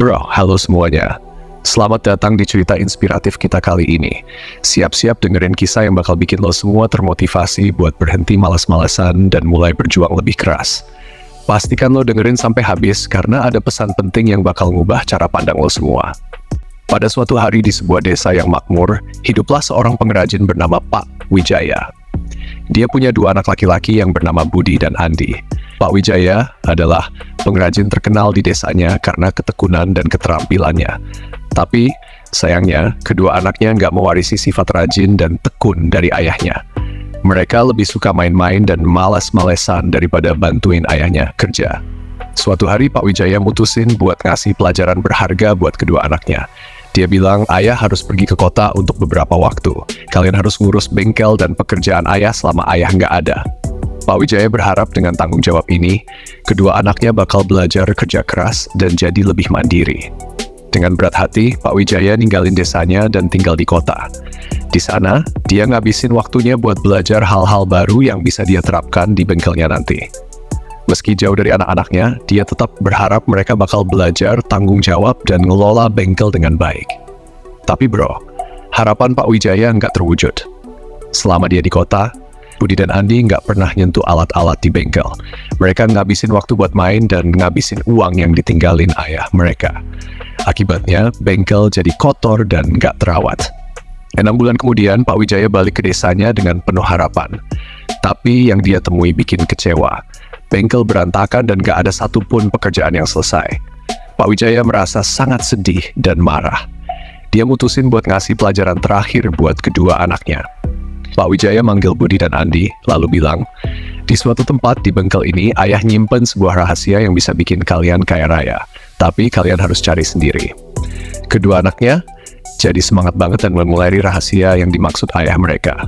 Bro, halo semuanya. Selamat datang di cerita inspiratif kita kali ini. Siap-siap dengerin kisah yang bakal bikin lo semua termotivasi buat berhenti malas-malasan dan mulai berjuang lebih keras. Pastikan lo dengerin sampai habis karena ada pesan penting yang bakal ngubah cara pandang lo semua. Pada suatu hari di sebuah desa yang makmur, hiduplah seorang pengrajin bernama Pak Wijaya. Dia punya dua anak laki-laki yang bernama Budi dan Andi. Pak Wijaya adalah pengrajin terkenal di desanya karena ketekunan dan keterampilannya. Tapi, sayangnya, kedua anaknya nggak mewarisi sifat rajin dan tekun dari ayahnya. Mereka lebih suka main-main dan malas-malesan daripada bantuin ayahnya kerja. Suatu hari Pak Wijaya mutusin buat ngasih pelajaran berharga buat kedua anaknya. Dia bilang ayah harus pergi ke kota untuk beberapa waktu. Kalian harus ngurus bengkel dan pekerjaan ayah selama ayah nggak ada. Pak Wijaya berharap dengan tanggung jawab ini, kedua anaknya bakal belajar kerja keras dan jadi lebih mandiri. Dengan berat hati, Pak Wijaya ninggalin desanya dan tinggal di kota. Di sana, dia ngabisin waktunya buat belajar hal-hal baru yang bisa dia terapkan di bengkelnya nanti. Meski jauh dari anak-anaknya, dia tetap berharap mereka bakal belajar tanggung jawab dan ngelola bengkel dengan baik. Tapi bro, harapan Pak Wijaya nggak terwujud. Selama dia di kota, Budi dan Andi nggak pernah nyentuh alat-alat di bengkel. Mereka ngabisin waktu buat main dan ngabisin uang yang ditinggalin ayah mereka. Akibatnya, bengkel jadi kotor dan nggak terawat. 6 bulan kemudian, Pak Wijaya balik ke desanya dengan penuh harapan. Tapi yang dia temui bikin kecewa. Bengkel berantakan dan nggak ada satupun pekerjaan yang selesai. Pak Wijaya merasa sangat sedih dan marah. Dia mutusin buat ngasih pelajaran terakhir buat kedua anaknya. Pak Wijaya manggil Budi dan Andi, lalu bilang, di suatu tempat di bengkel ini, ayah nyimpen sebuah rahasia yang bisa bikin kalian kaya raya. Tapi kalian harus cari sendiri. Kedua anaknya jadi semangat banget dan memulai rahasia yang dimaksud ayah mereka.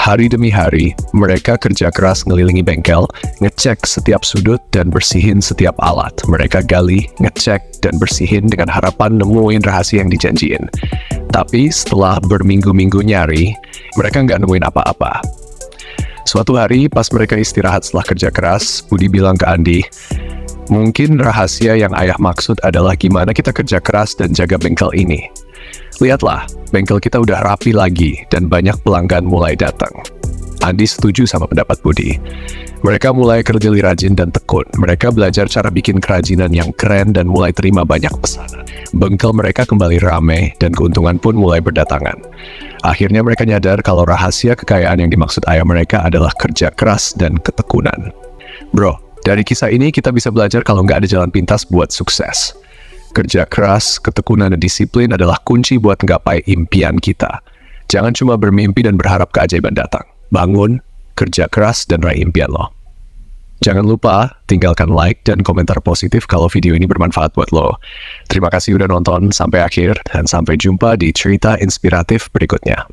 Hari demi hari, mereka kerja keras ngelilingi bengkel, ngecek setiap sudut dan bersihin setiap alat. Mereka gali, ngecek, dan bersihin dengan harapan nemuin rahasia yang dijanjiin. Tapi setelah berminggu-minggu nyari, mereka nggak nemuin apa-apa. Suatu hari, pas mereka istirahat setelah kerja keras, Budi bilang ke Andi, mungkin rahasia yang ayah maksud adalah gimana kita kerja keras dan jaga bengkel ini. Lihatlah, bengkel kita udah rapi lagi dan banyak pelanggan mulai datang. Andi setuju sama pendapat Budi. Mereka mulai kerja rajin dan tekun. Mereka belajar cara bikin kerajinan yang keren dan mulai terima banyak pesanan. Bengkel mereka kembali ramai dan keuntungan pun mulai berdatangan. Akhirnya mereka nyadar kalau rahasia kekayaan yang dimaksud ayah mereka adalah kerja keras dan ketekunan. Bro, dari kisah ini kita bisa belajar kalau nggak ada jalan pintas buat sukses. Kerja keras, ketekunan, dan disiplin adalah kunci buat nggapai impian kita. Jangan cuma bermimpi dan berharap keajaiban datang. Bangun, kerja keras, dan raih impian lo. Jangan lupa tinggalkan like dan komentar positif kalau video ini bermanfaat buat lo. Terima kasih udah nonton sampai akhir dan sampai jumpa di cerita inspiratif berikutnya.